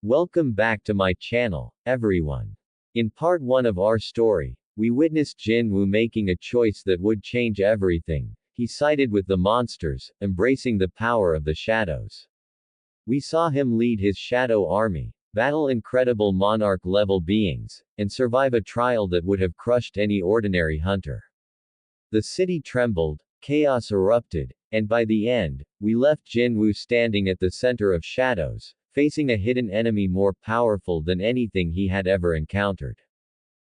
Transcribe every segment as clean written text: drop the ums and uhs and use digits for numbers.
Welcome back to my channel, everyone. In part 1 of our story, we witnessed Jin-Woo making a choice that would change everything. He sided with the monsters, embracing the power of the shadows. We saw him lead his shadow army, battle incredible Monarch-level beings, and survive a trial that would have crushed any ordinary hunter. The city trembled, chaos erupted, and by the end, we left Jin-Woo standing at the center of shadows, facing a hidden enemy more powerful than anything he had ever encountered.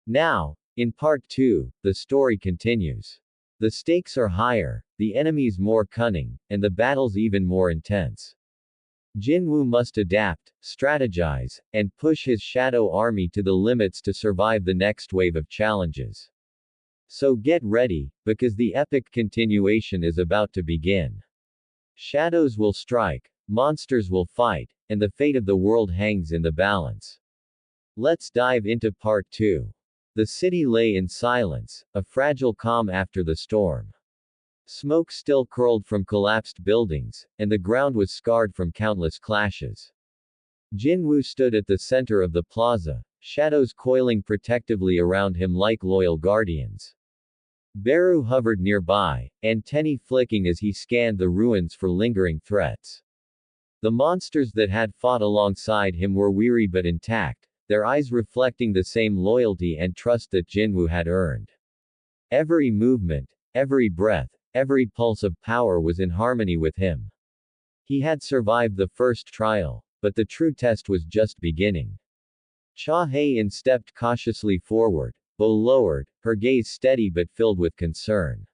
Now, in part 2, the story continues. The stakes are higher, the enemies more cunning, and the battles even more intense. Jin-Woo must adapt, strategize, and push his shadow army to the limits to survive the next wave of challenges. So get ready, because the epic continuation is about to begin. Shadows will strike, monsters will fight, and the fate of the world hangs in the balance. Let's dive into part 2. The city lay in silence, a fragile calm after the storm. Smoke still curled from collapsed buildings, and the ground was scarred from countless clashes. Jin-Woo stood at the center of the plaza, shadows coiling protectively around him like loyal guardians. Beru hovered nearby, antennae flicking as he scanned the ruins for lingering threats. The monsters that had fought alongside him were weary but intact, their eyes reflecting the same loyalty and trust that Jin-Woo had earned. Every movement, every breath, every pulse of power was in harmony with him. He had survived the first trial, but the true test was just beginning. Cha Hae-in stepped cautiously forward, bow lowered, her gaze steady but filled with concern.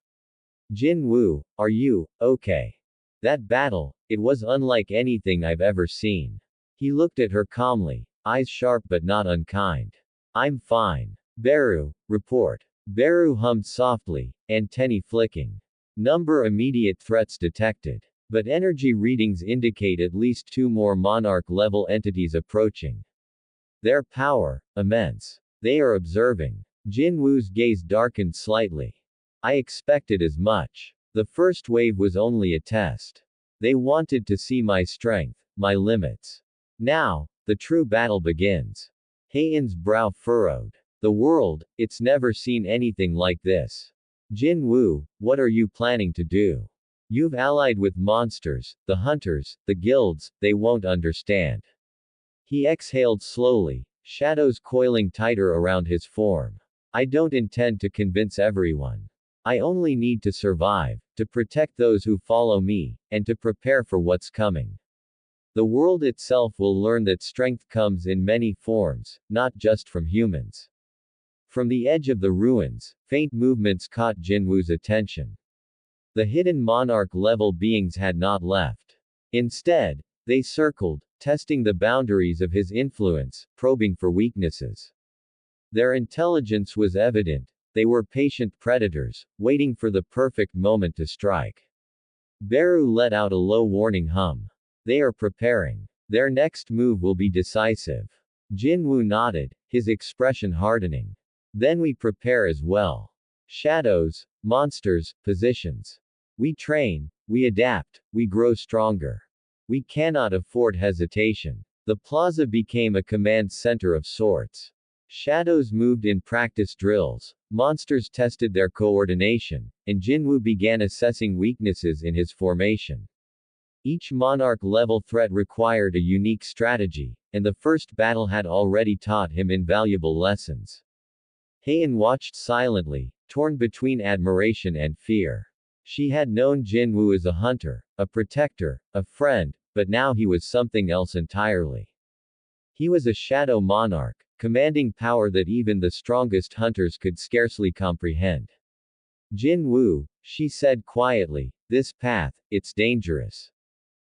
Jin-Woo, are you okay? That battle, it was unlike anything I've ever seen. He looked at her calmly, eyes sharp but not unkind. I'm fine. Beru, report. Beru hummed softly, antennae flicking. Number immediate threats detected. But energy readings indicate at least 2 more Monarch-level entities approaching. Their power, immense. They are observing. Jin-Woo's gaze darkened slightly. I expected as much. The first wave was only a test. They wanted to see my strength, my limits. Now, the true battle begins. Hae-in's brow furrowed. The world, it's never seen anything like this. Jin-Woo, what are you planning to do? You've allied with monsters, the hunters, the guilds, they won't understand. He exhaled slowly, shadows coiling tighter around his form. I don't intend to convince everyone. I only need to survive, to protect those who follow me, and to prepare for what's coming. The world itself will learn that strength comes in many forms, not just from humans. From the edge of the ruins, faint movements caught Jin-Woo's attention. The hidden Monarch-level beings had not left. Instead, they circled, testing the boundaries of his influence, probing for weaknesses. Their intelligence was evident. They were patient predators, waiting for the perfect moment to strike. Beru let out a low warning hum. They are preparing. Their next move will be decisive. Jin-Woo nodded, his expression hardening. Then we prepare as well. Shadows, monsters, positions. We train, we adapt, we grow stronger. We cannot afford hesitation. The plaza became a command center of sorts. Shadows moved in practice drills, monsters tested their coordination, and Jin-Woo began assessing weaknesses in his formation. Each Monarch-level threat required a unique strategy, and the first battle had already taught him invaluable lessons. Hae-in watched silently, torn between admiration and fear. She had known Jin-Woo as a hunter, a protector, a friend, but now he was something else entirely. He was a shadow monarch, commanding power that even the strongest hunters could scarcely comprehend. Jin-Woo, she said quietly, this path, it's dangerous.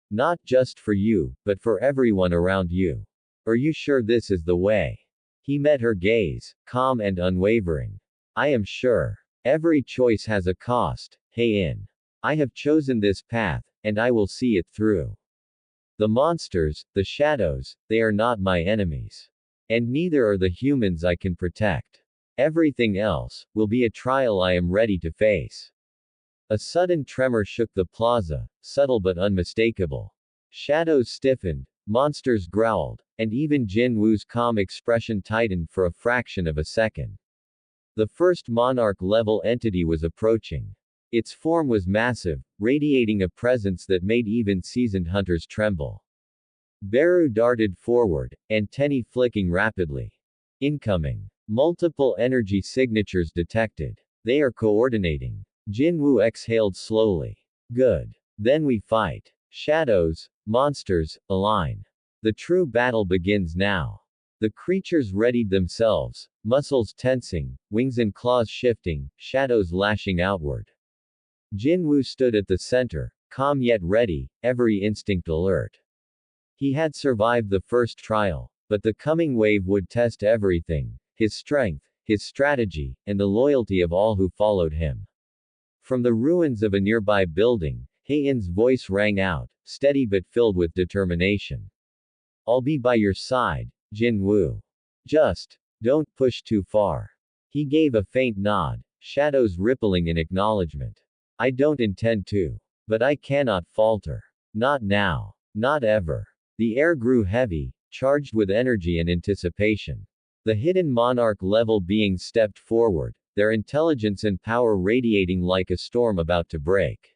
Not just for you, but for everyone around you. Are you sure this is the way? He met her gaze, calm and unwavering. I am sure. Every choice has a cost, Hae-in. I have chosen this path, and I will see it through. The monsters, the shadows, they are not my enemies. And neither are the humans I can protect. Everything else will be a trial I am ready to face. A sudden tremor shook the plaza, subtle but unmistakable. Shadows stiffened, monsters growled, and even Jin-Woo's calm expression tightened for a fraction of a second. The first Monarch-level entity was approaching. Its form was massive, radiating a presence that made even seasoned hunters tremble. Beru darted forward, antennae flicking rapidly. Incoming. Multiple energy signatures detected. They are coordinating. Jin-Woo exhaled slowly. Good. Then we fight. Shadows, monsters, align. The true battle begins now. The creatures readied themselves, muscles tensing, wings and claws shifting, shadows lashing outward. Jin-Woo stood at the center, calm yet ready, every instinct alert. He had survived the first trial, but the coming wave would test everything: his strength, his strategy, and the loyalty of all who followed him. From the ruins of a nearby building, Haein's voice rang out, steady but filled with determination. "I'll be by your side, Jin-Woo. Just don't push too far." He gave a faint nod, shadows rippling in acknowledgement. "I don't intend to. But I cannot falter. Not now. Not ever." The air grew heavy, charged with energy and anticipation. The hidden Monarch-level beings stepped forward, their intelligence and power radiating like a storm about to break.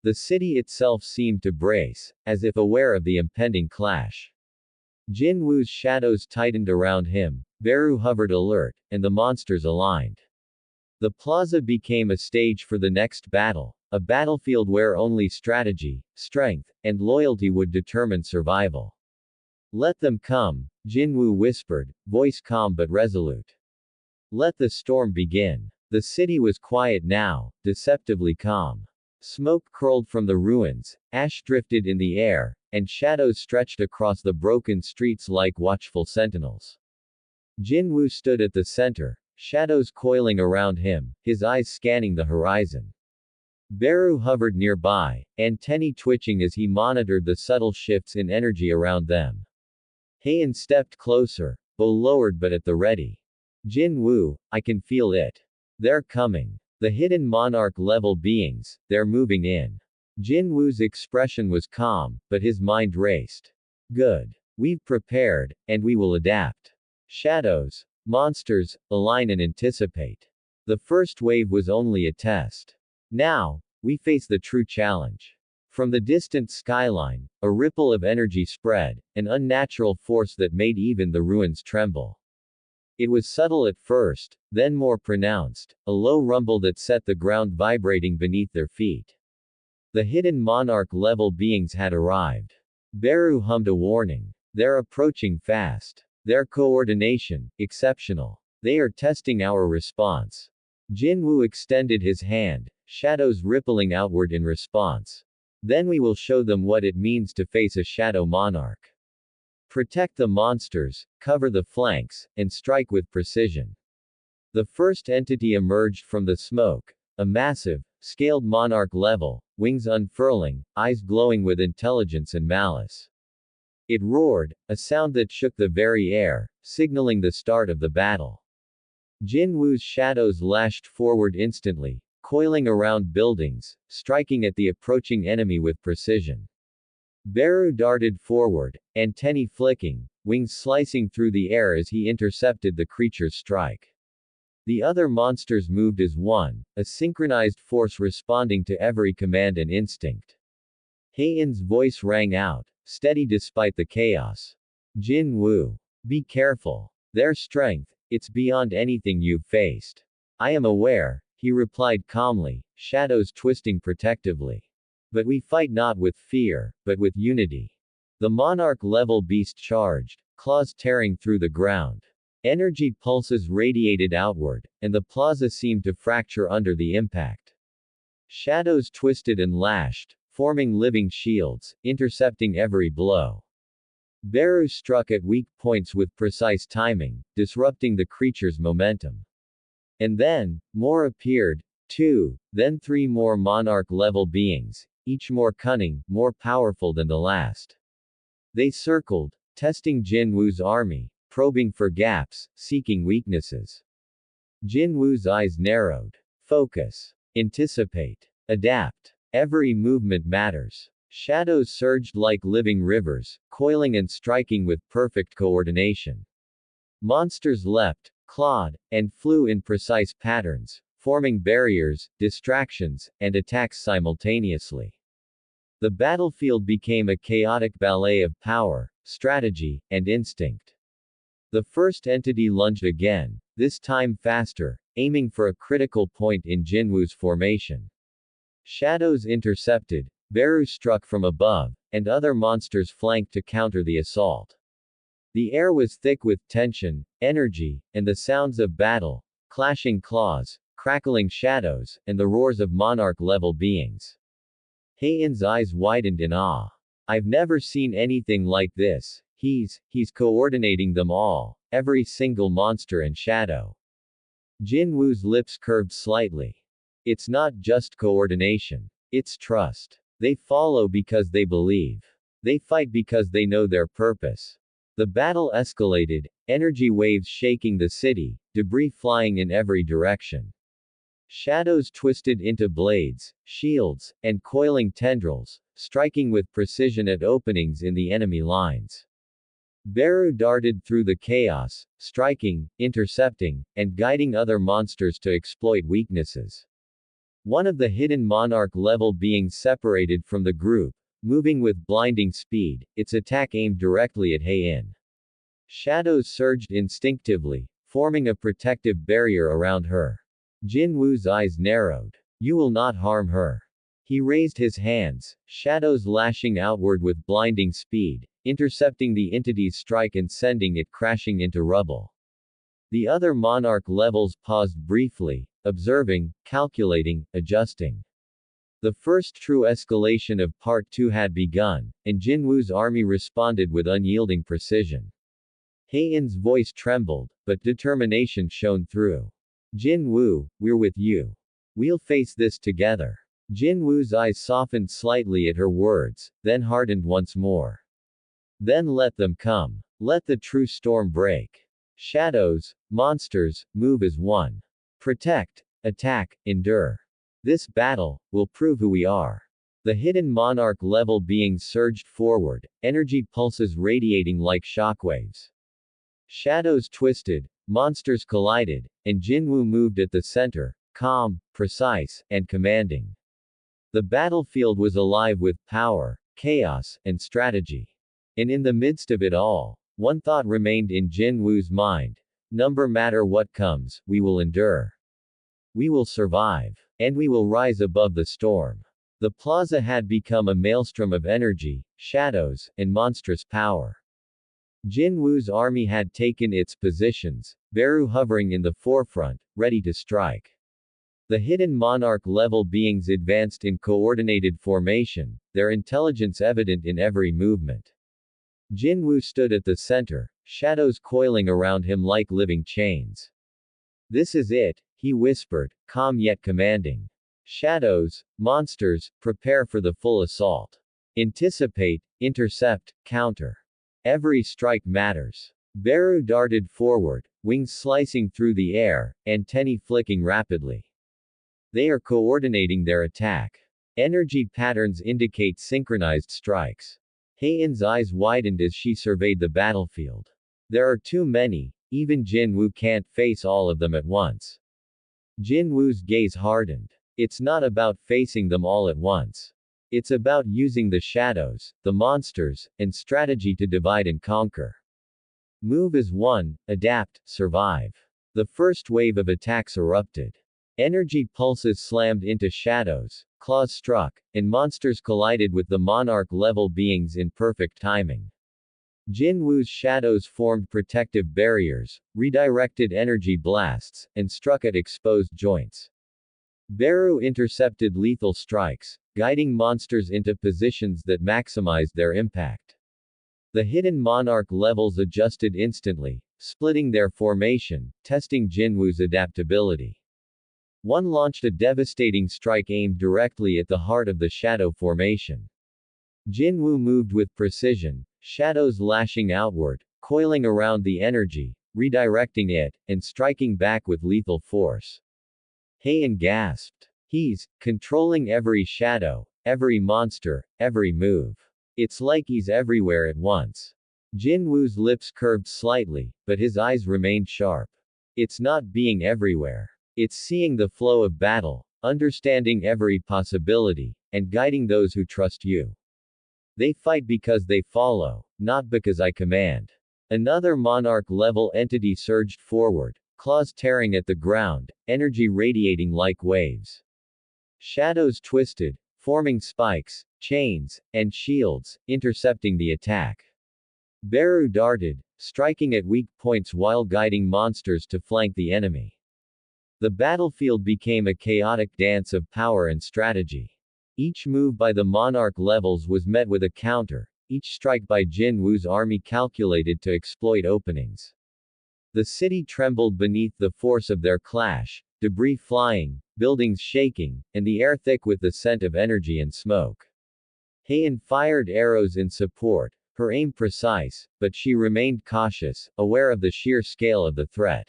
The city itself seemed to brace, as if aware of the impending clash. Jin-Woo's shadows tightened around him, Beru hovered alert, and the monsters aligned. The plaza became a stage for the next battle, a battlefield where only strategy, strength, and loyalty would determine survival. "Let them come," Jin-Woo whispered, voice calm but resolute. "Let the storm begin." The city was quiet now, deceptively calm. Smoke curled from the ruins, ash drifted in the air, and shadows stretched across the broken streets like watchful sentinels. Jin-Woo stood at the center, shadows coiling around him, his eyes scanning the horizon. Beru hovered nearby, antennae twitching as he monitored the subtle shifts in energy around them. Haein stepped closer, bow lowered but at the ready. "Jin-Woo, I can feel it. They're coming. The hidden Monarch-level beings, they're moving in." Jin-Woo's expression was calm, but his mind raced. "Good. We've prepared, and we will adapt. Shadows, monsters, align and anticipate." The first wave was only a test. Now, we face the true challenge. From the distant skyline, a ripple of energy spread, an unnatural force that made even the ruins tremble. It was subtle at first, then more pronounced, a low rumble that set the ground vibrating beneath their feet. The hidden Monarch-level beings had arrived. Beru hummed a warning. "They're approaching fast. Their coordination, exceptional. They are testing our response." Jin-Woo extended his hand, shadows rippling outward in response. "Then we will show them what it means to face a shadow monarch. Protect the monsters, cover the flanks, and strike with precision." The first entity emerged from the smoke, a massive, scaled Monarch-level, wings unfurling, eyes glowing with intelligence and malice. It roared, a sound that shook the very air, signaling the start of the battle. Jin-Woo's shadows lashed forward instantly, coiling around buildings, striking at the approaching enemy with precision. Beru darted forward, antennae flicking, wings slicing through the air as he intercepted the creature's strike. The other monsters moved as one, a synchronized force responding to every command and instinct. Haein's voice rang out, steady despite the chaos. "Jin-Woo. Be careful. Their strength, it's beyond anything you've faced." "I am aware," he replied calmly, shadows twisting protectively. "But we fight not with fear, but with unity." The Monarch-level beast charged, claws tearing through the ground. Energy pulses radiated outward, and the plaza seemed to fracture under the impact. Shadows twisted and lashed, forming living shields, intercepting every blow. Beru struck at weak points with precise timing, disrupting the creature's momentum. And then, more appeared, 2, then 3 more Monarch-level beings, each more cunning, more powerful than the last. They circled, testing Jin-Woo's army, probing for gaps, seeking weaknesses. Jin-Woo's eyes narrowed. Focus. Anticipate. Adapt. Every movement matters. Shadows surged like living rivers, coiling and striking with perfect coordination. Monsters leapt, clawed, and flew in precise patterns, forming barriers, distractions, and attacks simultaneously. The battlefield became a chaotic ballet of power, strategy, and instinct. The first entity lunged again, this time faster, aiming for a critical point in Jin-Woo's formation. Shadows intercepted, Beru struck from above, and other monsters flanked to counter the assault. The air was thick with tension, energy, and the sounds of battle, clashing claws, crackling shadows, and the roars of Monarch-level beings. Heian's eyes widened in awe. I've never seen anything like this. He's coordinating them all, every single monster and shadow. Jin-Woo's lips curved slightly. It's not just coordination. It's trust. They follow because they believe. They fight because they know their purpose. The battle escalated, energy waves shaking the city, debris flying in every direction. Shadows twisted into blades, shields, and coiling tendrils, striking with precision at openings in the enemy lines. Beru darted through the chaos, striking, intercepting, and guiding other monsters to exploit weaknesses. One of the hidden Monarch-level beings separated from the group, moving with blinding speed, its attack aimed directly at Heian. Shadows surged instinctively, forming a protective barrier around her. Jin-Woo's eyes narrowed. You will not harm her. He raised his hands, shadows lashing outward with blinding speed, intercepting the entity's strike and sending it crashing into rubble. The other Monarch levels paused briefly, observing, calculating, adjusting. The first true escalation of Part 2 had begun, and Jin-Woo's army responded with unyielding precision. Heian's voice trembled, but determination shone through. Jin-Woo, we're with you. We'll face this together. Jin-Woo's eyes softened slightly at her words, then hardened once more. Then let them come. Let the true storm break. Shadows, monsters, move as one. Protect, attack, endure. This battle will prove who we are. The hidden Monarch-level beings surged forward, energy pulses radiating like shockwaves. Shadows twisted, monsters collided, and Jin-Woo moved at the center, calm, precise, and commanding. The battlefield was alive with power, chaos, and strategy. And in the midst of it all, one thought remained in Jin-Woo's mind. No matter what comes, we will endure. We will survive. And we will rise above the storm. The plaza had become a maelstrom of energy, shadows, and monstrous power. Jin-Woo's army had taken its positions, Beru hovering in the forefront, ready to strike. The hidden Monarch-level beings advanced in coordinated formation, their intelligence evident in every movement. Jin-Woo stood at the center, shadows coiling around him like living chains. This is it, he whispered, calm yet commanding. Shadows, monsters, prepare for the full assault. Anticipate, intercept, counter. Every strike matters. Beru darted forward, wings slicing through the air, antennae flicking rapidly. They are coordinating their attack. Energy patterns indicate synchronized strikes. Heian's eyes widened as she surveyed the battlefield. There are too many, even Jin-Woo can't face all of them at once. Jin-Woo's gaze hardened. It's not about facing them all at once. It's about using the shadows, the monsters, and strategy to divide and conquer. Move as one, adapt, survive. The first wave of attacks erupted. Energy pulses slammed into shadows, claws struck, and monsters collided with the Monarch-level beings in perfect timing. Jin-Woo's shadows formed protective barriers, redirected energy blasts, and struck at exposed joints. Beru intercepted lethal strikes, guiding monsters into positions that maximized their impact. The hidden Monarch levels adjusted instantly, splitting their formation, testing Jin-Woo's adaptability. One launched a devastating strike aimed directly at the heart of the shadow formation. Jin-Woo moved with precision, shadows lashing outward, coiling around the energy, redirecting it, and striking back with lethal force. Heian gasped. He's controlling every shadow, every monster, every move. It's like he's everywhere at once. Jin-Woo's lips curved slightly, but his eyes remained sharp. It's not being everywhere. It's seeing the flow of battle, understanding every possibility, and guiding those who trust you. They fight because they follow, not because I command. Another Monarch-level entity surged forward, claws tearing at the ground, energy radiating like waves. Shadows twisted, forming spikes, chains, and shields, intercepting the attack. Beru darted, striking at weak points while guiding monsters to flank the enemy. The battlefield became a chaotic dance of power and strategy. Each move by the Monarch levels was met with a counter, each strike by Jin-Woo's army calculated to exploit openings. The city trembled beneath the force of their clash, debris flying, buildings shaking, and the air thick with the scent of energy and smoke. Heian fired arrows in support, her aim precise, but she remained cautious, aware of the sheer scale of the threat.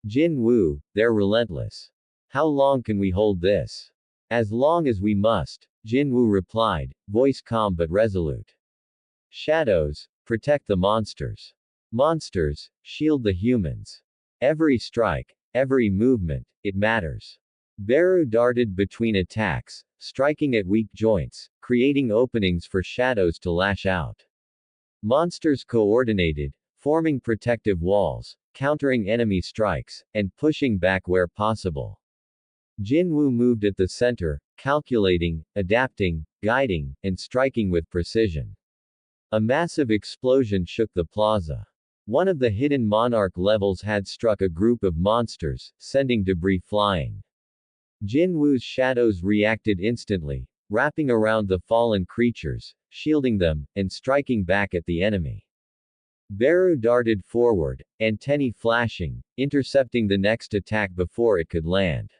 Jin-Woo, they're relentless. How long can we hold this? As long as we must, Jin-Woo replied, voice calm but resolute. Shadows, protect the monsters. Monsters, shield the humans. Every strike, every movement, it matters. Beru darted between attacks, striking at weak joints, creating openings for shadows to lash out. Monsters coordinated, forming protective walls, countering enemy strikes, and pushing back where possible. Jin-Woo moved at the center, calculating, adapting, guiding, and striking with precision. A massive explosion shook the plaza. One of the hidden Monarch levels had struck a group of monsters, sending debris flying. Jin-Woo's shadows reacted instantly, wrapping around the fallen creatures, shielding them, and striking back at the enemy. Beru darted forward, antennae flashing, intercepting the next attack before it could land.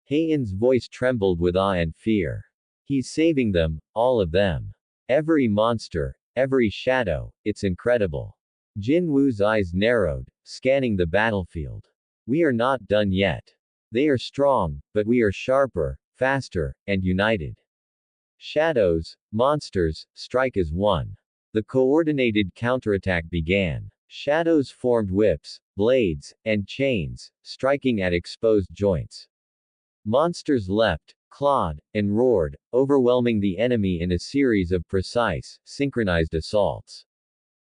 Heian's voice trembled with awe and fear. He's saving them, all of them. Every monster, every shadow, it's incredible. Jin-Woo's eyes narrowed, scanning the battlefield. We are not done yet. They are strong, but we are sharper, faster, and united. Shadows, monsters, strike as one. The coordinated counterattack began. Shadows formed whips, blades, and chains, striking at exposed joints. Monsters leapt, clawed, and roared, overwhelming the enemy in a series of precise, synchronized assaults.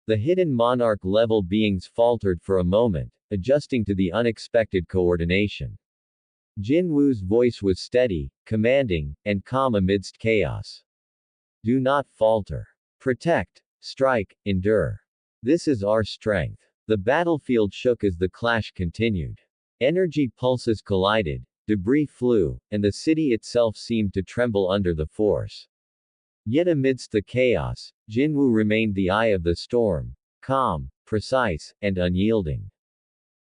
The hidden Monarch-level beings faltered for a moment, adjusting to the unexpected coordination. Jin-Woo's voice was steady, commanding, and calm amidst chaos. Do not falter. Protect, strike, endure. This is our strength. The battlefield shook as the clash continued. Energy pulses collided, debris flew, and the city itself seemed to tremble under the force. Yet amidst the chaos, Jin-Woo remained the eye of the storm, calm, precise, and unyielding.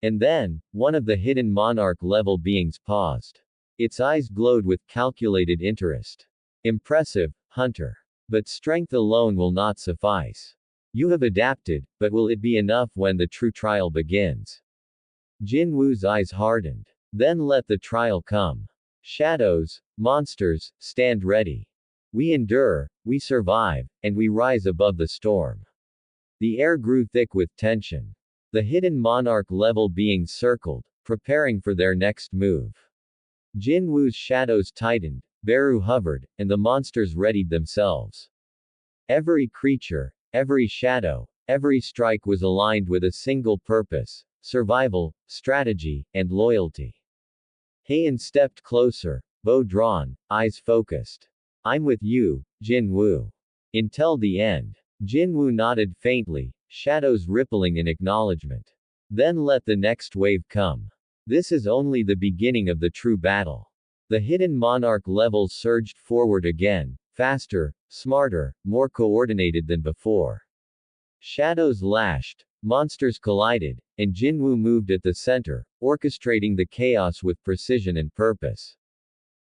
And then, one of the hidden Monarch-level beings paused. Its eyes glowed with calculated interest. Impressive, Hunter. But strength alone will not suffice. You have adapted, but will it be enough when the true trial begins? Jin-Woo's eyes hardened. Then let the trial come. Shadows, monsters, stand ready. We endure, we survive, and we rise above the storm. The air grew thick with tension. The hidden Monarch-level beings circled, preparing for their next move. Jin-Woo's shadows tightened, Beru hovered, and the monsters readied themselves. Every creature, every shadow, every strike was aligned with a single purpose: survival, strategy, and loyalty. Heian stepped closer, bow drawn, eyes focused. I'm with you, Jin-Woo. Until the end. Jin-Woo nodded faintly, shadows rippling in acknowledgement. Then let the next wave come. This is only the beginning of the true battle. The hidden Monarch levels surged forward again, faster, smarter, more coordinated than before. Shadows lashed, monsters collided, and Jin-Woo moved at the center, orchestrating the chaos with precision and purpose.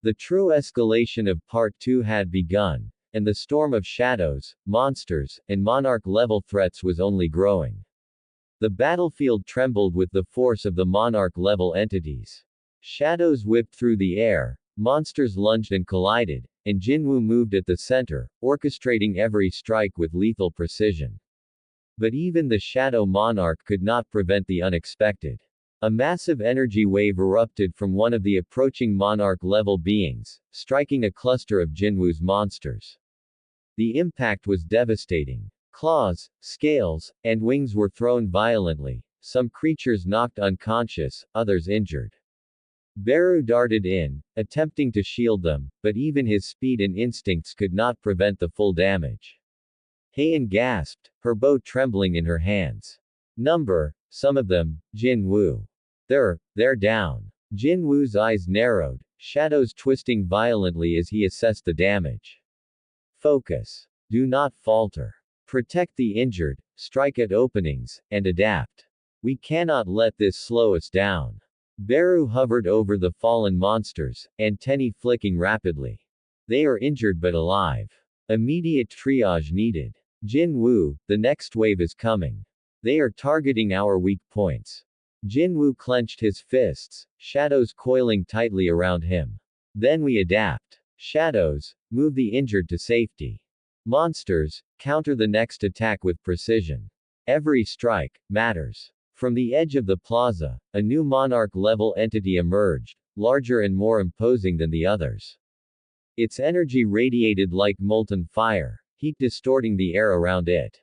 The true escalation of Part 2 had begun, and the storm of shadows, monsters, and Monarch-level threats was only growing. The battlefield trembled with the force of the Monarch-level entities. Shadows whipped through the air, monsters lunged and collided, and Jin-Woo moved at the center, orchestrating every strike with lethal precision. But even the Shadow Monarch could not prevent the unexpected. A massive energy wave erupted from one of the approaching Monarch-level beings, striking a cluster of Jin-Woo's monsters. The impact was devastating. Claws, scales, and wings were thrown violently, some creatures knocked unconscious, others injured. Beru darted in, attempting to shield them, but even his speed and instincts could not prevent the full damage. Heian gasped, her bow trembling in her hands. Some of them, Jin-Woo. They're down. Jin-Woo's eyes narrowed, shadows twisting violently as he assessed the damage. Focus. Do not falter. Protect the injured, strike at openings, and adapt. We cannot let this slow us down. Beru hovered over the fallen monsters, antennae flicking rapidly. They are injured but alive. Immediate triage needed. Jin-Woo, the next wave is coming. They are targeting our weak points. Jin-Woo clenched his fists, shadows coiling tightly around him. Then we adapt. Shadows, move the injured to safety. Monsters, counter the next attack with precision. Every strike matters. From the edge of the plaza, a new Monarch-level entity emerged, larger and more imposing than the others. Its energy radiated like molten fire, heat distorting the air around it.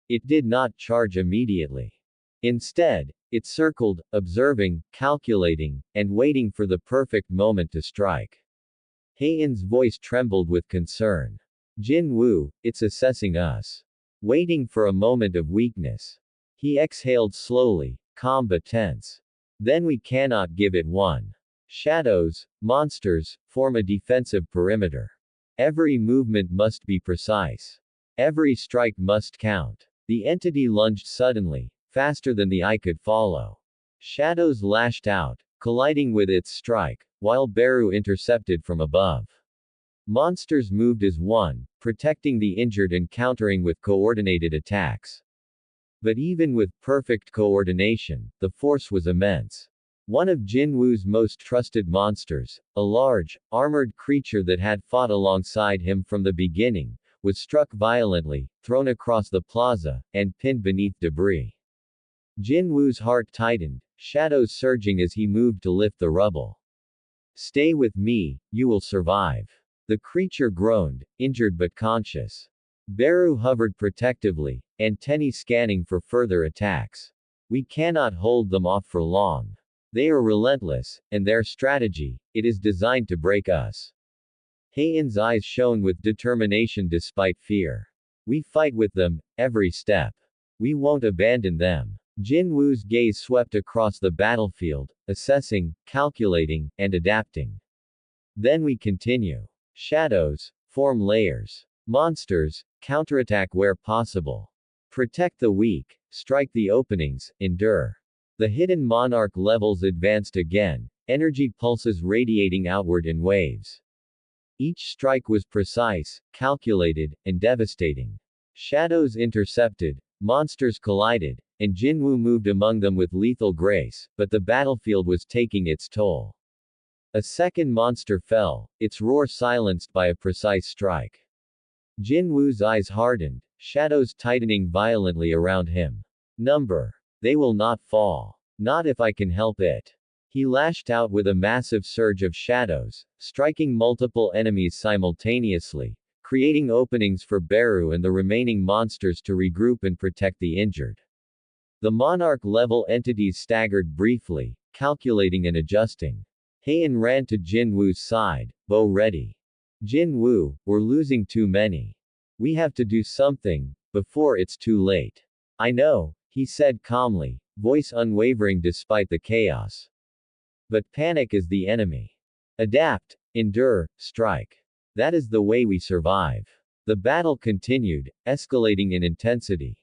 It did not charge immediately. Instead, it circled, observing, calculating, and waiting for the perfect moment to strike. Heian's voice trembled with concern. Jin-Woo, it's assessing us. Waiting for a moment of weakness. He exhaled slowly, calm but tense. Then we cannot give it one. Shadows, monsters, form a defensive perimeter. Every movement must be precise. Every strike must count. The entity lunged suddenly, faster than the eye could follow. Shadows lashed out, colliding with its strike, while Beru intercepted from above. Monsters moved as one, protecting the injured and countering with coordinated attacks. But even with perfect coordination, the force was immense. One of Jin-Woo's most trusted monsters, a large, armored creature that had fought alongside him from the beginning, was struck violently, thrown across the plaza, and pinned beneath debris. Jin-Woo's heart tightened, shadows surging as he moved to lift the rubble. Stay with me, you will survive. The creature groaned, injured but conscious. Beru hovered protectively, antennae scanning for further attacks. We cannot hold them off for long. They are relentless, and their strategy, it is designed to break us. Heian's eyes shone with determination despite fear. We fight with them, every step. We won't abandon them. Jin-Woo's gaze swept across the battlefield, assessing, calculating, and adapting. Then we continue. Shadows, form layers. Monsters, counterattack where possible. Protect the weak, strike the openings, endure. The hidden Monarch levels advanced again, energy pulses radiating outward in waves. Each strike was precise, calculated, and devastating. Shadows intercepted, monsters collided, and Jin-Woo moved among them with lethal grace, but the battlefield was taking its toll. A second monster fell, its roar silenced by a precise strike. Jin-Woo's eyes hardened, shadows tightening violently around him. They will not fall. Not if I can help it. He lashed out with a massive surge of shadows, striking multiple enemies simultaneously, creating openings for Beru and the remaining monsters to regroup and protect the injured. The Monarch-level entities staggered briefly, calculating and adjusting. Heian ran to Jin-Woo's side, bow ready. Jin-Woo, we're losing too many. We have to do something, before it's too late. I know, he said calmly, voice unwavering despite the chaos. But panic is the enemy. Adapt, endure, strike. That is the way we survive. The battle continued, escalating in intensity.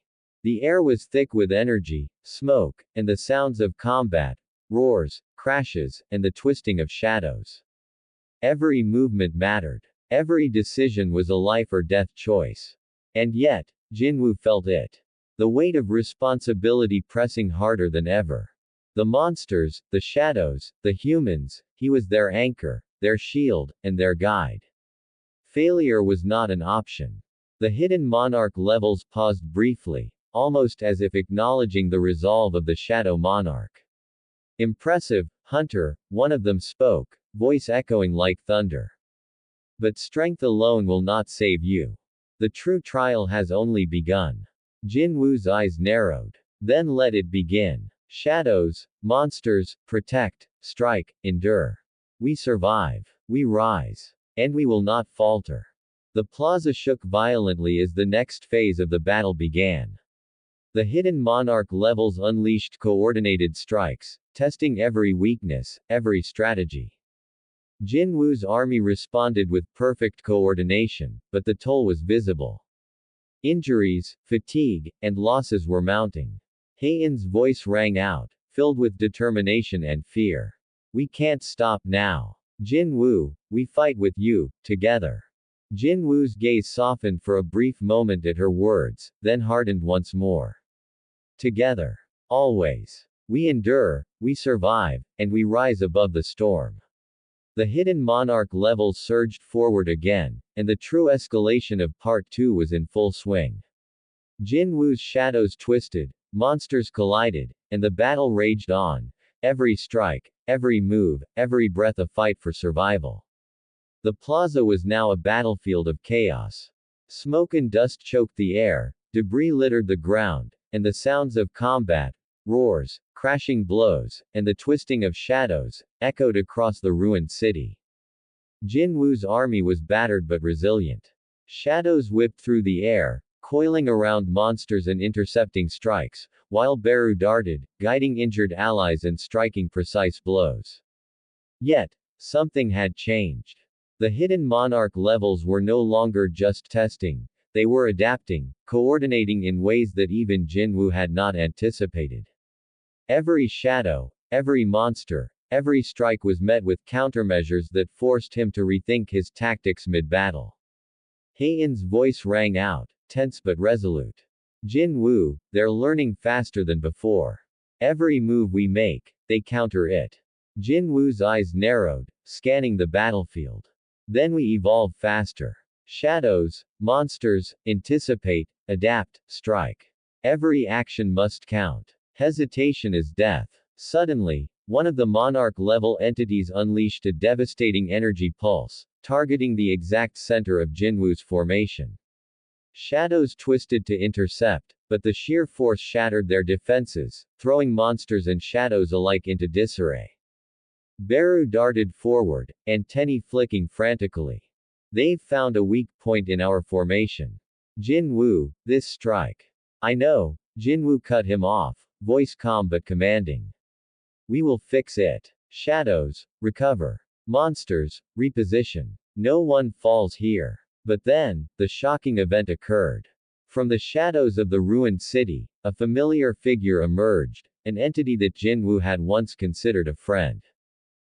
The air was thick with energy, smoke, and the sounds of combat, roars, crashes, and the twisting of shadows. Every movement mattered. Every decision was a life or death choice. And yet, Jin-Woo felt it. The weight of responsibility pressing harder than ever. The monsters, the shadows, the humans, he was their anchor, their shield, and their guide. Failure was not an option. The hidden monarch levels paused briefly, almost as if acknowledging the resolve of the shadow monarch. Impressive, Hunter, one of them spoke, voice echoing like thunder. But strength alone will not save you. The true trial has only begun. Jin-Woo's eyes narrowed. Then let it begin. Shadows, monsters, protect, strike, endure. We survive. We rise. And we will not falter. The plaza shook violently as the next phase of the battle began. The hidden monarch levels unleashed coordinated strikes, testing every weakness, every strategy. Jin-Woo's army responded with perfect coordination, but the toll was visible. Injuries, fatigue, and losses were mounting. Heian's voice rang out, filled with determination and fear. We can't stop now. Jin-Woo, we fight with you, together. Jin-Woo's gaze softened for a brief moment at her words, then hardened once more. Together. Always. We endure, we survive, and we rise above the storm. The hidden monarch levels surged forward again, and the true escalation of Part 2 was in full swing. Jin-Woo's shadows twisted, monsters collided, and the battle raged on. Every strike, every move, every breath a fight for survival. The plaza was now a battlefield of chaos. Smoke and dust choked the air, debris littered the ground, and the sounds of combat, roars, crashing blows, and the twisting of shadows, echoed across the ruined city. Jin-Woo's army was battered but resilient. Shadows whipped through the air, coiling around monsters and intercepting strikes, while Beru darted, guiding injured allies and striking precise blows. Yet, something had changed. The hidden monarch levels were no longer just testing, they were adapting, coordinating in ways that even Jin-Woo had not anticipated. Every shadow, every monster, every strike was met with countermeasures that forced him to rethink his tactics mid-battle. Heian's voice rang out, tense but resolute. Jin-Woo, they're learning faster than before. Every move we make, they counter it. Jin-Woo's eyes narrowed, scanning the battlefield. Then we evolve faster. Shadows, monsters, anticipate, adapt, strike. Every action must count. Hesitation is death. Suddenly, one of the monarch-level entities unleashed a devastating energy pulse, targeting the exact center of Jin-Woo's formation. Shadows twisted to intercept, but the sheer force shattered their defenses, throwing monsters and shadows alike into disarray. Beru darted forward, antennae flicking frantically. They've found a weak point in our formation. Jin-Woo, this strike. I know. Jin-Woo cut him off, voice calm but commanding. We will fix it. Shadows, recover. Monsters, reposition. No one falls here. But then, the shocking event occurred. From the shadows of the ruined city, a familiar figure emerged, an entity that Jin-Woo had once considered a friend.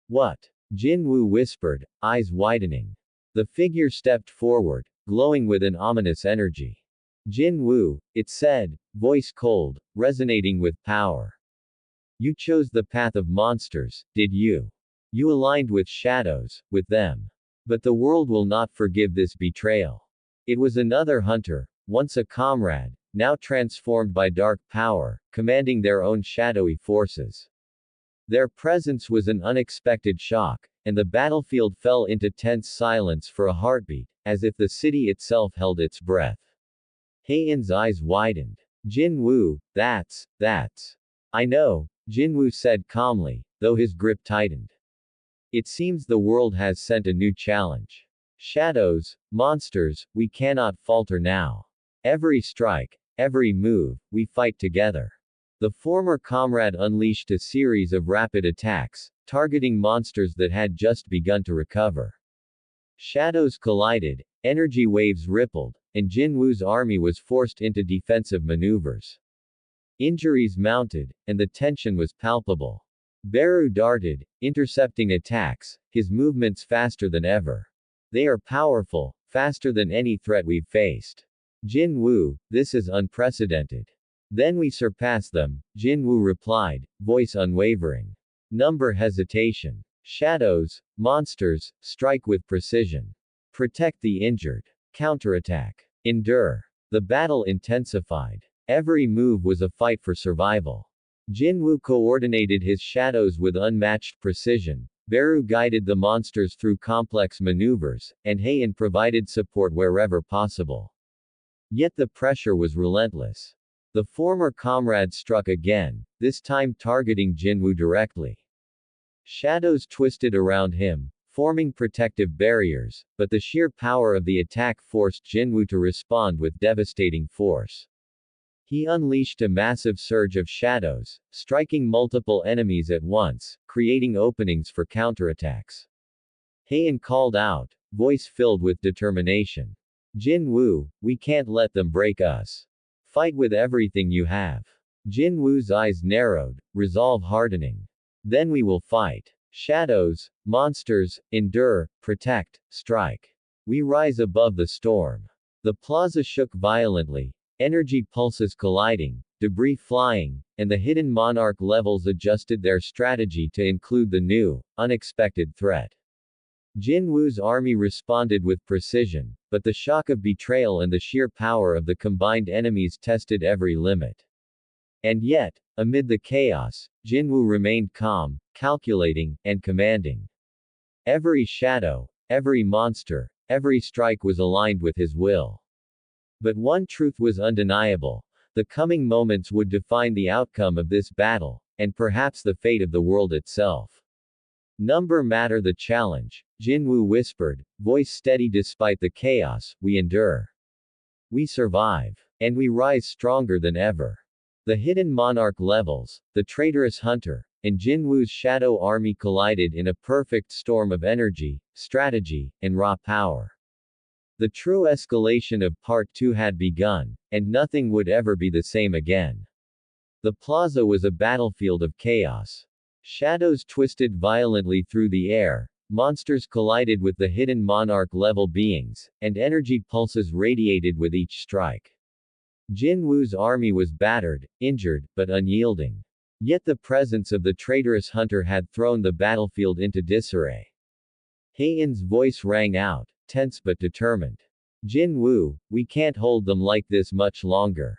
What? Jin-Woo whispered, eyes widening. The figure stepped forward, glowing with an ominous energy. Jin-Woo, it said, voice cold, resonating with power. You chose the path of monsters, did you? You aligned with shadows, with them. But the world will not forgive this betrayal. It was another hunter, once a comrade, now transformed by dark power, commanding their own shadowy forces. Their presence was an unexpected shock, and the battlefield fell into tense silence for a heartbeat, as if the city itself held its breath. Heian's eyes widened. Jin-Woo, that's. I know, Jin-Woo said calmly, though his grip tightened. It seems the world has sent a new challenge. Shadows, monsters, we cannot falter now. Every strike, every move, we fight together. The former comrade unleashed a series of rapid attacks, targeting monsters that had just begun to recover. Shadows collided, energy waves rippled, and Jin-Woo's army was forced into defensive maneuvers. Injuries mounted, and the tension was palpable. Beru darted, intercepting attacks, his movements faster than ever. They are powerful, faster than any threat we've faced. Jin-Woo, this is unprecedented. Then we surpass them, Jin-Woo replied, voice unwavering. Number hesitation. Shadows, monsters, strike with precision. Protect the injured. Counterattack. Endure. The battle intensified. Every move was a fight for survival. Jin-Woo coordinated his shadows with unmatched precision, Beru guided the monsters through complex maneuvers, and Heian provided support wherever possible. Yet the pressure was relentless. The former comrade struck again, this time targeting Jin-Woo directly. Shadows twisted around him, forming protective barriers, but the sheer power of the attack forced Jin-Woo to respond with devastating force. He unleashed a massive surge of shadows, striking multiple enemies at once, creating openings for counterattacks. Heian called out, voice filled with determination. Jin-Woo, we can't let them break us. Fight with everything you have. Jin-Woo's eyes narrowed, resolve hardening. Then we will fight. Shadows, monsters, endure, protect, strike. We rise above the storm. The plaza shook violently, energy pulses colliding, debris flying, and the hidden monarch levels adjusted their strategy to include the new, unexpected threat. Jin-Woo's army responded with precision, but the shock of betrayal and the sheer power of the combined enemies tested every limit. And yet, amid the chaos, Jin-Woo remained calm, calculating, and commanding. Every shadow, every monster, every strike was aligned with his will. But one truth was undeniable. The coming moments would define the outcome of this battle, and perhaps the fate of the world itself. Number matter the challenge, Jin-Woo whispered, voice steady despite the chaos, we endure. We survive. And we rise stronger than ever. The hidden monarch levels, the traitorous hunter, and Jin-Woo's shadow army collided in a perfect storm of energy, strategy, and raw power. The true escalation of Part 2 had begun, and nothing would ever be the same again. The plaza was a battlefield of chaos. Shadows twisted violently through the air, monsters collided with the hidden monarch-level beings, and energy pulses radiated with each strike. Jin-Woo's army was battered, injured, but unyielding. Yet the presence of the traitorous hunter had thrown the battlefield into disarray. Heian's voice rang out, tense but determined. Jin-Woo, we can't hold them like this much longer.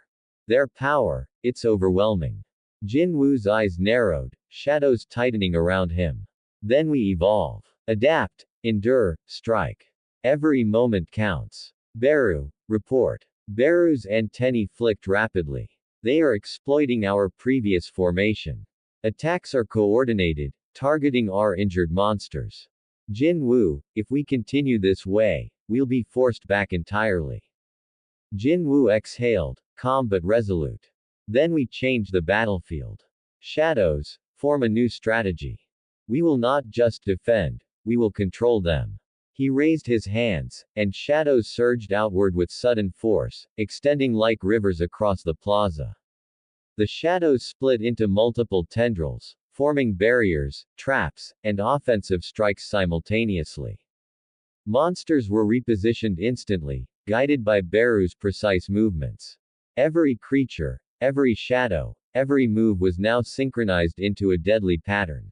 Their power, it's overwhelming. Jin-Woo's eyes narrowed, shadows tightening around him. Then we evolve. Adapt, endure, strike. Every moment counts. Beru, report. Beru's antennae flicked rapidly. They are exploiting our previous formation. Attacks are coordinated, targeting our injured monsters. Jin-Woo, if we continue this way, we'll be forced back entirely. Jin-Woo exhaled, calm but resolute. Then we change the battlefield. Shadows, form a new strategy. We will not just defend, we will control them. He raised his hands, and shadows surged outward with sudden force, extending like rivers across the plaza. The shadows split into multiple tendrils, forming barriers, traps, and offensive strikes simultaneously. Monsters were repositioned instantly, guided by Beru's precise movements. Every creature, every shadow, every move was now synchronized into a deadly pattern.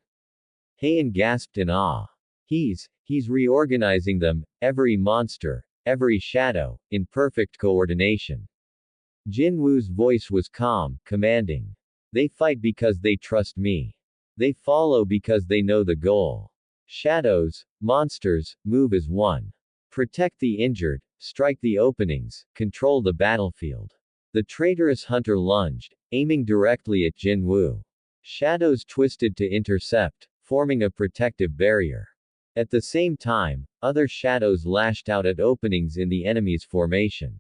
Heian gasped in awe. He's reorganizing them, every monster, every shadow, in perfect coordination. Jin-Woo's voice was calm, commanding. They fight because they trust me. They follow because they know the goal. Shadows, monsters, move as one. Protect the injured, strike the openings, control the battlefield. The traitorous hunter lunged, aiming directly at Jin-Woo. Shadows twisted to intercept, forming a protective barrier. At the same time, other shadows lashed out at openings in the enemy's formation.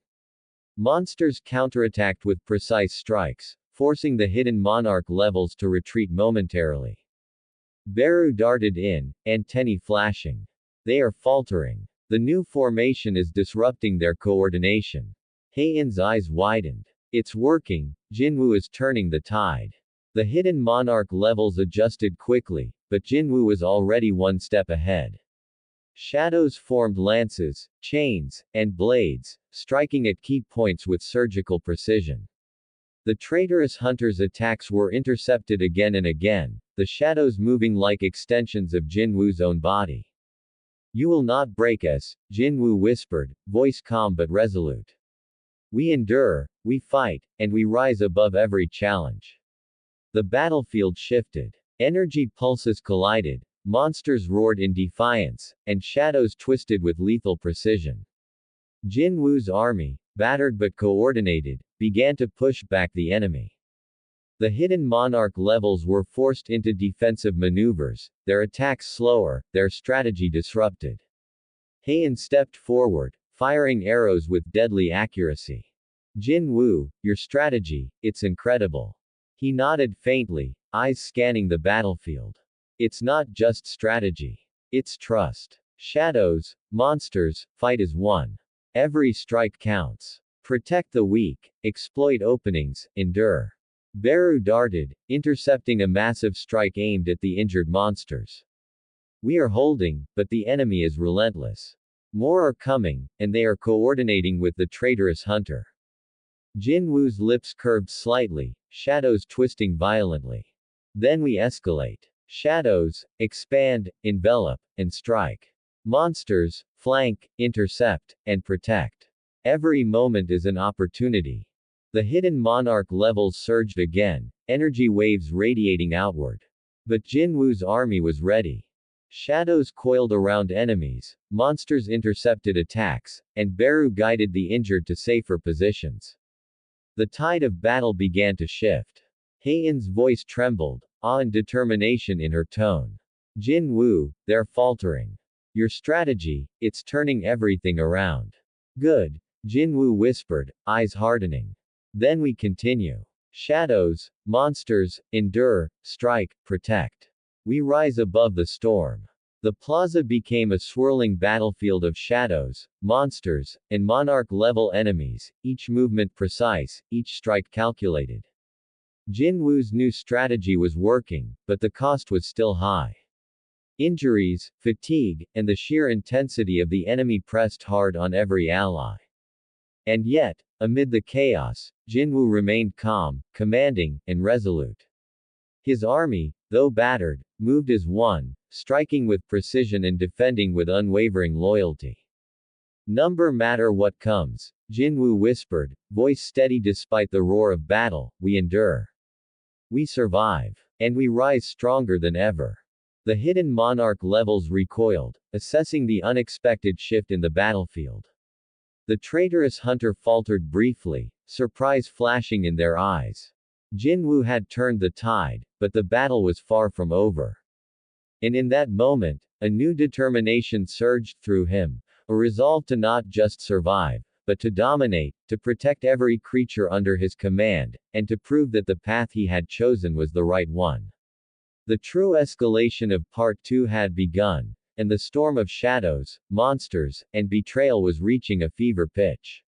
Monsters counterattacked with precise strikes, forcing the hidden monarch levels to retreat momentarily. Beru darted in, antennae flashing. They are faltering. The new formation is disrupting their coordination. Heian's eyes widened. It's working, Jin-Woo is turning the tide. The hidden monarch levels adjusted quickly, but Jin-Woo was already one step ahead. Shadows formed lances, chains, and blades, striking at key points with surgical precision. The traitorous hunter's attacks were intercepted again and again, the shadows moving like extensions of Jin-Woo's own body. You will not break us, Jin-Woo whispered, voice calm but resolute. We endure, we fight, and we rise above every challenge. The battlefield shifted. Energy pulses collided, monsters roared in defiance, and shadows twisted with lethal precision. Jin-Woo's army, battered but coordinated, began to push back the enemy. The hidden Monarch levels were forced into defensive maneuvers, their attacks slower, their strategy disrupted. Heian stepped forward, firing arrows with deadly accuracy. Jin-Woo, your strategy, it's incredible. He nodded faintly, eyes scanning the battlefield. It's not just strategy. It's trust. Shadows, monsters, fight as one. Every strike counts. Protect the weak, exploit openings, endure. Beru darted, intercepting a massive strike aimed at the injured monsters. We are holding, but the enemy is relentless. More are coming, and they are coordinating with the traitorous hunter. Jin-Woo's lips curved slightly, shadows twisting violently. Then we escalate. Shadows, expand, envelop, and strike. Monsters, flank, intercept, and protect. Every moment is an opportunity. The hidden Monarch levels surged again, energy waves radiating outward. But Jin-Woo's army was ready. Shadows coiled around enemies, monsters intercepted attacks, and Beru guided the injured to safer positions. The tide of battle began to shift. Heian's voice trembled, awe and determination in her tone. Jin-Woo, they're faltering. Your strategy, it's turning everything around. Good, Jin-Woo whispered, eyes hardening. Then we continue. Shadows, monsters, endure, strike, protect. We rise above the storm. The plaza became a swirling battlefield of shadows, monsters, and Monarch-level enemies, each movement precise, each strike calculated. Jin-Woo's new strategy was working, but the cost was still high. Injuries, fatigue, and the sheer intensity of the enemy pressed hard on every ally. And yet, amid the chaos, Jin-Woo remained calm, commanding, and resolute. His army, though battered, moved as one, striking with precision and defending with unwavering loyalty. Number matter what comes, Jin-Woo whispered, voice steady despite the roar of battle, we endure. We survive. And we rise stronger than ever. The hidden Monarch levels recoiled, assessing the unexpected shift in the battlefield. The traitorous hunter faltered briefly, surprise flashing in their eyes. Jin-Woo had turned the tide, but the battle was far from over. And in that moment, a new determination surged through him, a resolve to not just survive, but to dominate, to protect every creature under his command, and to prove that the path he had chosen was the right one. The true escalation of Part 2 had begun, and the storm of shadows, monsters, and betrayal was reaching a fever pitch.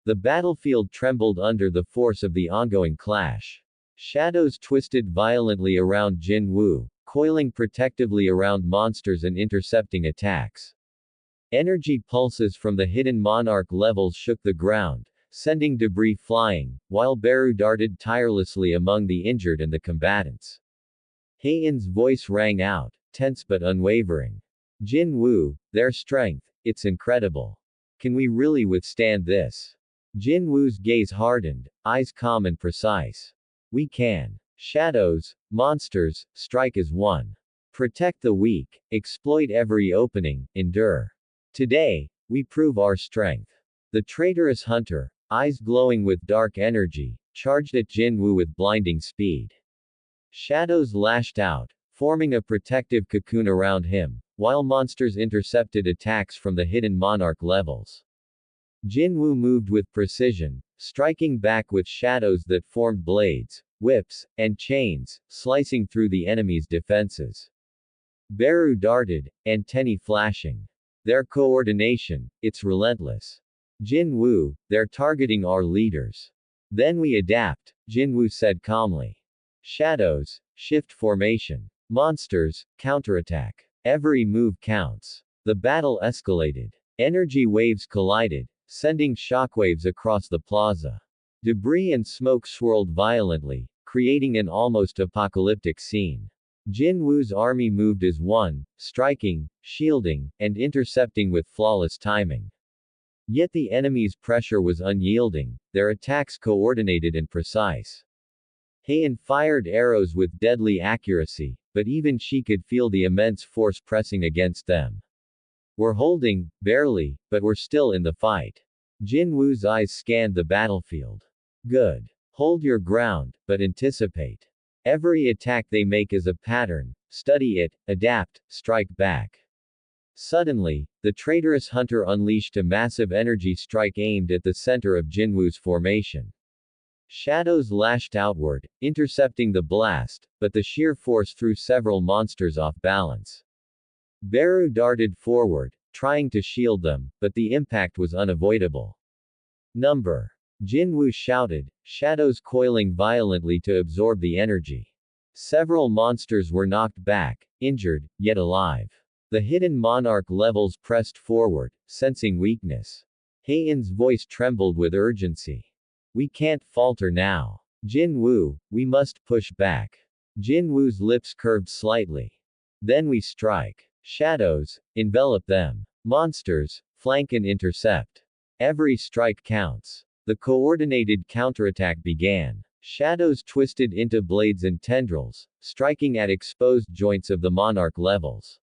The battlefield trembled under the force of the ongoing clash. Shadows twisted violently around Jin-Woo, coiling protectively around monsters and intercepting attacks. Energy pulses from the hidden Monarch levels shook the ground, sending debris flying, while Beru darted tirelessly among the injured and the combatants. Heian's voice rang out, tense but unwavering. Jin-Woo, their strength, it's incredible. Can we really withstand this? Jin-Woo's gaze hardened, eyes calm and precise. We can. Shadows, monsters, strike as one. Protect the weak, exploit every opening, endure. Today, we prove our strength. The traitorous hunter, eyes glowing with dark energy, charged at Jin-Woo with blinding speed. Shadows lashed out, forming a protective cocoon around him, while monsters intercepted attacks from the hidden Monarch levels. Jin-Woo moved with precision, striking back with shadows that formed blades, whips, and chains, slicing through the enemy's defenses. Beru darted, antennae flashing. Their coordination, it's relentless. Jin-Woo, they're targeting our leaders. Then we adapt, Jin-Woo said calmly. Shadows, shift formation. Monsters, counterattack. Every move counts. The battle escalated. Energy waves collided, sending shockwaves across the plaza. Debris and smoke swirled violently, creating an almost apocalyptic scene. Jin-Woo's army moved as one, striking, shielding, and intercepting with flawless timing. Yet the enemy's pressure was unyielding, their attacks coordinated and precise. Heian fired arrows with deadly accuracy, but even she could feel the immense force pressing against them. We're holding, barely, but we're still in the fight. Jin-Woo's eyes scanned the battlefield. Good. Hold your ground, but anticipate. Every attack they make is a pattern, study it, adapt, strike back. Suddenly, the traitorous hunter unleashed a massive energy strike aimed at the center of Jin-Woo's formation. Shadows lashed outward, intercepting the blast, but the sheer force threw several monsters off balance. Beru darted forward, trying to shield them, but the impact was unavoidable. Number. Jin-Woo shouted, shadows coiling violently to absorb the energy. Several monsters were knocked back, injured, yet alive. The hidden monarch levels pressed forward, sensing weakness. Heian's voice trembled with urgency. We can't falter now. Jin-Woo, we must push back. Jin-Woo's lips curved slightly. Then we strike. Shadows, envelop them. Monsters, flank and intercept. Every strike counts. The coordinated counterattack began. Shadows twisted into blades and tendrils, striking at exposed joints of the monarch levels.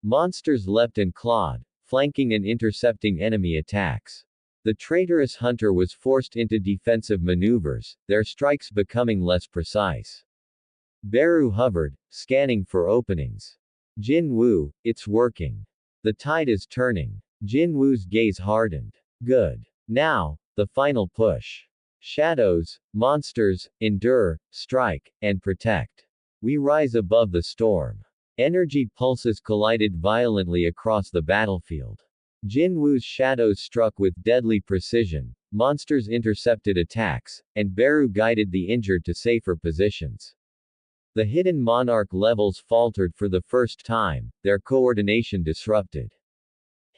Monsters leapt and clawed, flanking and intercepting enemy attacks. The traitorous hunter was forced into defensive maneuvers, their strikes becoming less precise. Beru hovered, scanning for openings. Jin-Woo, it's working. The tide is turning. Jin-Woo's gaze hardened. Good. Now, the final push. Shadows, monsters, endure, strike, and protect. We rise above the storm. Energy pulses collided violently across the battlefield. Jin-Woo's shadows struck with deadly precision, monsters intercepted attacks, and Beru guided the injured to safer positions. The hidden monarch levels faltered for the first time, their coordination disrupted.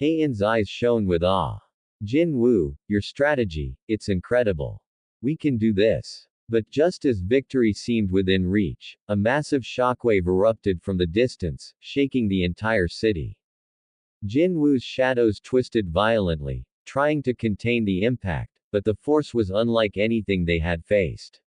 Heian's eyes shone with awe. Jin-Woo, your strategy, it's incredible. We can do this. But just as victory seemed within reach, a massive shockwave erupted from the distance, shaking the entire city. Jin-Woo's shadows twisted violently, trying to contain the impact, but the force was unlike anything they had faced.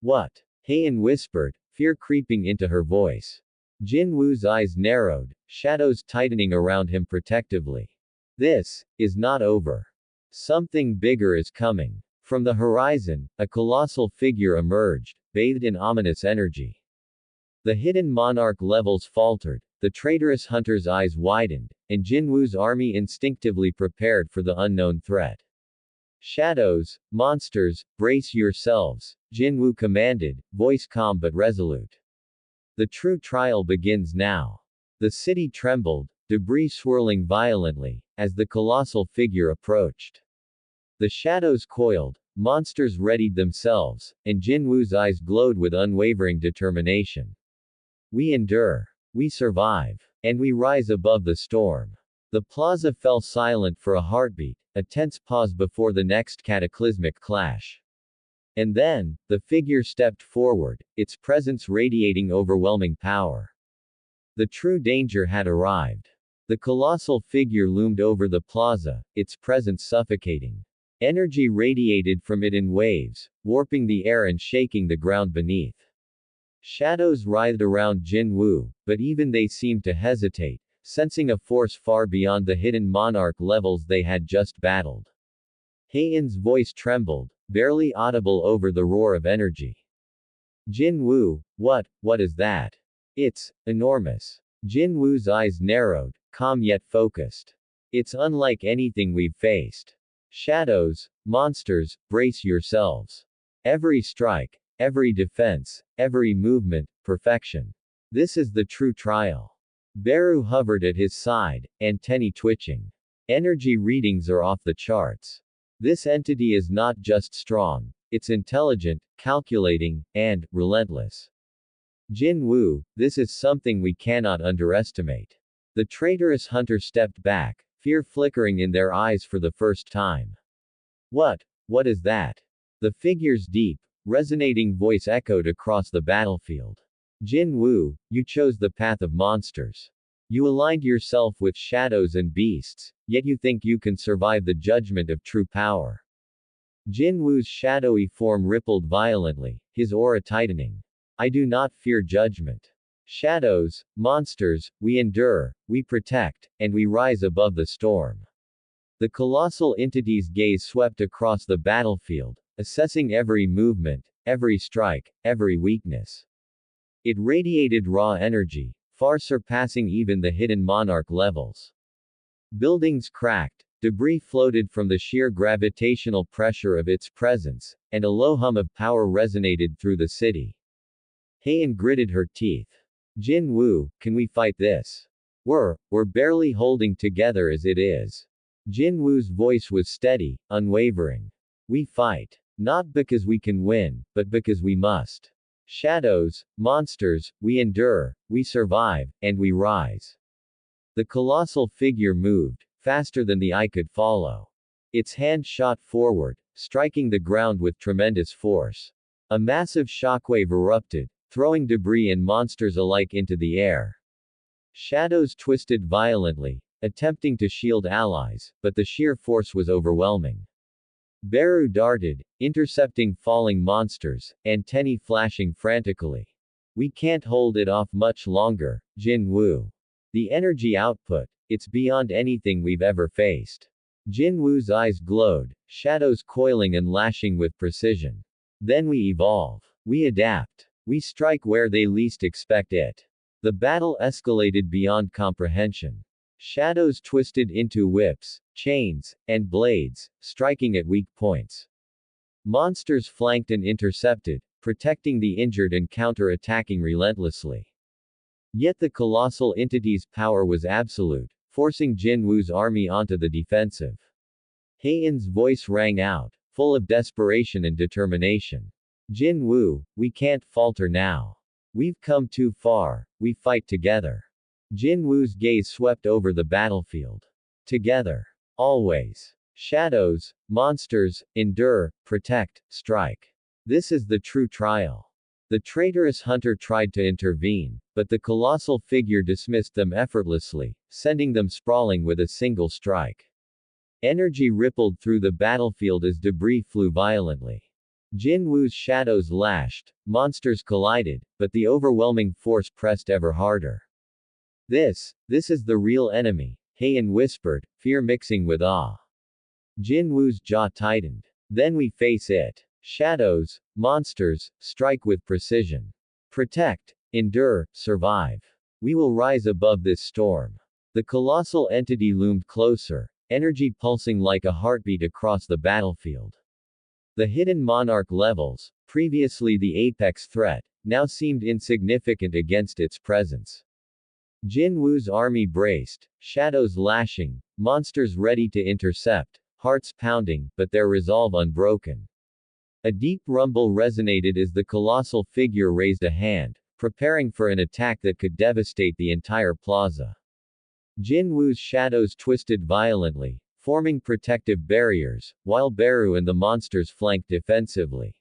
What? Heian whispered, fear creeping into her voice. Jin-Woo's eyes narrowed, shadows tightening around him protectively. This is not over. Something bigger is coming. From the horizon, a colossal figure emerged, bathed in ominous energy. The hidden monarch levels faltered, the traitorous hunter's eyes widened, and Jin-Woo's army instinctively prepared for the unknown threat. Shadows, monsters, brace yourselves, Jin-Woo commanded, voice calm but resolute. The true trial begins now. The city trembled, debris swirling violently, as the colossal figure approached. The shadows coiled, monsters readied themselves, and Jin-Woo's eyes glowed with unwavering determination. We endure. We survive. And we rise above the storm. The plaza fell silent for a heartbeat, a tense pause before the next cataclysmic clash. And then, the figure stepped forward, its presence radiating overwhelming power. The true danger had arrived. The colossal figure loomed over the plaza, its presence suffocating. Energy radiated from it in waves, warping the air and shaking the ground beneath. Shadows writhed around Jin-Woo, but even they seemed to hesitate, sensing a force far beyond the hidden monarch levels they had just battled. Heian's voice trembled, barely audible over the roar of energy. Jin-Woo, what is that? It's enormous. Jin-Woo's eyes narrowed, calm yet focused. It's unlike anything we've faced. Shadows, monsters, brace yourselves. Every strike, every defense, every movement, perfection. This is the true trial. Beru hovered at his side, antennae twitching. Energy readings are off the charts. This entity is not just strong, it's intelligent, calculating, and relentless. Jin-Woo, this is something we cannot underestimate. The traitorous hunter stepped back, fear flickering in their eyes for the first time. What is that? The figure's deep, resonating voice echoed across the battlefield. Jin-Woo, you chose the path of monsters. You aligned yourself with shadows and beasts, yet you think you can survive the judgment of true power. Jin-Woo's shadowy form rippled violently, his aura tightening. I do not fear judgment. Shadows, monsters, we endure, we protect, and we rise above the storm. The colossal entity's gaze swept across the battlefield, assessing every movement, every strike, every weakness. It radiated raw energy, far surpassing even the hidden monarch levels. Buildings cracked, debris floated from the sheer gravitational pressure of its presence, and a low hum of power resonated through the city. Heian gritted her teeth. Jin-Woo, can we fight this? We're barely holding together as it is. Jin-Woo's voice was steady, unwavering. We fight. Not because we can win, but because we must. Shadows, monsters, we endure, we survive, and we rise. The colossal figure moved, faster than the eye could follow. Its hand shot forward, striking the ground with tremendous force. A massive shockwave erupted, throwing debris and monsters alike into the air. Shadows twisted violently, attempting to shield allies, but the sheer force was overwhelming. Beru darted, intercepting falling monsters, antennae flashing frantically. We can't hold it off much longer, Jin-Woo. The energy output, it's beyond anything we've ever faced. Jin-Woo's eyes glowed, shadows coiling and lashing with precision. Then we evolve. We adapt. We strike where they least expect it. The battle escalated beyond comprehension. Shadows twisted into whips, chains, and blades, striking at weak points. Monsters flanked and intercepted, protecting the injured and counter-attacking relentlessly. Yet the colossal entity's power was absolute, forcing Jin-Woo's army onto the defensive. Heian's voice rang out, full of desperation and determination. Jin-Woo, we can't falter now. We've come too far, we fight together. Jin-Woo's gaze swept over the battlefield. Together. Always. Shadows, monsters, endure, protect, strike. This is the true trial. The traitorous hunter tried to intervene, but the colossal figure dismissed them effortlessly, sending them sprawling with a single strike. Energy rippled through the battlefield as debris flew violently. Jin-Woo's shadows lashed, monsters collided, but the overwhelming force pressed ever harder. This is the real enemy, Heian whispered, fear mixing with awe. Jin-Woo's jaw tightened. Then we face it. Shadows, monsters, strike with precision. Protect, endure, survive. We will rise above this storm. The colossal entity loomed closer, energy pulsing like a heartbeat across the battlefield. The hidden monarch levels, previously the apex threat, now seemed insignificant against its presence. Jin-Woo's army braced, shadows lashing, monsters ready to intercept, hearts pounding, but their resolve unbroken. A deep rumble resonated as the colossal figure raised a hand, preparing for an attack that could devastate the entire plaza. Jin-Woo's shadows twisted violently, forming protective barriers, while Beru and the monsters flanked defensively.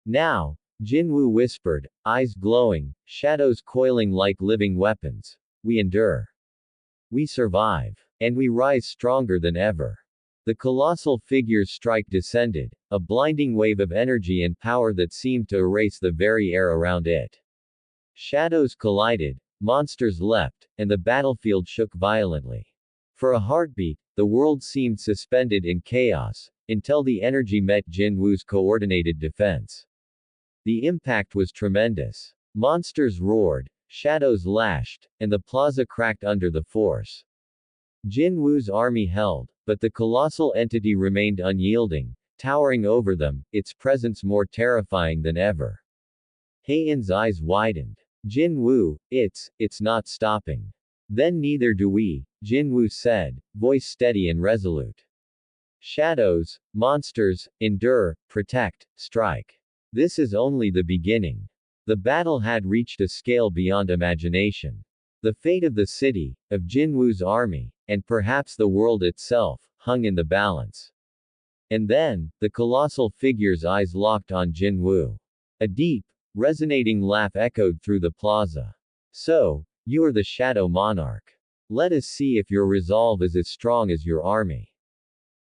Now, Jin-Woo whispered, eyes glowing, shadows coiling like living weapons. We endure. We survive. And we rise stronger than ever. The colossal figure's strike descended, a blinding wave of energy and power that seemed to erase the very air around it. Shadows collided, monsters leapt, and the battlefield shook violently. For a heartbeat, the world seemed suspended in chaos, until the energy met Jin-Woo's coordinated defense. The impact was tremendous. Monsters roared, shadows lashed, and the plaza cracked under the force. Jin-Woo's army held, but the colossal entity remained unyielding, towering over them, its presence more terrifying than ever. Heian's eyes widened. Jin-Woo, it's not stopping. Then neither do we, Jin-Woo said, voice steady and resolute. Shadows, monsters, endure, protect, strike. This is only the beginning. The battle had reached a scale beyond imagination. The fate of the city, of Jin-Woo's army, and perhaps the world itself, hung in the balance. And then, the colossal figure's eyes locked on Jin-Woo. A deep, Resonating laugh echoed through the plaza. So, you are the Shadow Monarch. Let us see if your resolve is as strong as your army.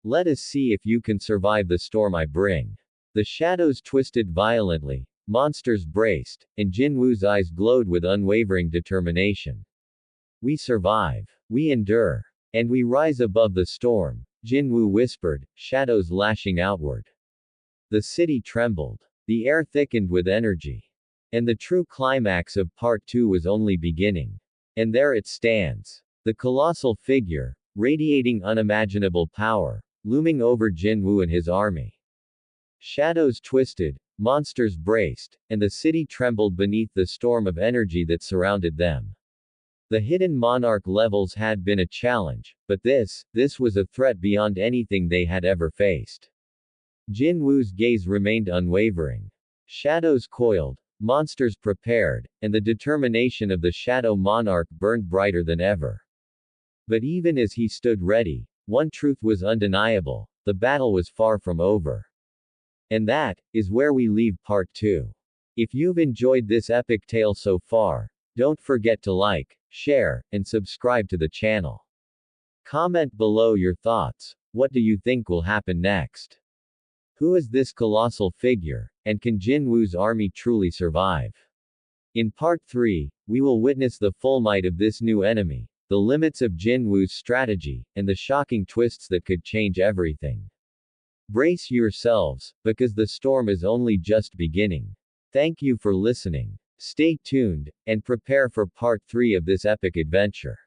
Let us see if you can survive the storm I bring. The shadows twisted violently, monsters braced, and Jin-Woo's eyes glowed with unwavering determination. We survive. We endure. And we rise above the storm, Jin-Woo whispered, shadows lashing outward. The city trembled. The air thickened with energy. And the true climax of Part 2 was only beginning. And there it stands. The colossal figure, radiating unimaginable power, looming over Jin-Woo and his army. Shadows twisted, monsters braced, and the city trembled beneath the storm of energy that surrounded them. The hidden Monarch levels had been a challenge, but this was a threat beyond anything they had ever faced. Jin-Woo's gaze remained unwavering. Shadows coiled, monsters prepared, and the determination of the Shadow Monarch burned brighter than ever. But even as he stood ready, one truth was undeniable: the battle was far from over. And that is where we leave Part 2. If you've enjoyed this epic tale so far, don't forget to like, share, and subscribe to the channel. Comment below your thoughts. What do you think will happen next? Who is this colossal figure, and can Jin-Woo's army truly survive? In Part 3, we will witness the full might of this new enemy, the limits of Jin-Woo's strategy, and the shocking twists that could change everything. Brace yourselves, because the storm is only just beginning. Thank you for listening. Stay tuned, and prepare for Part 3 of this epic adventure.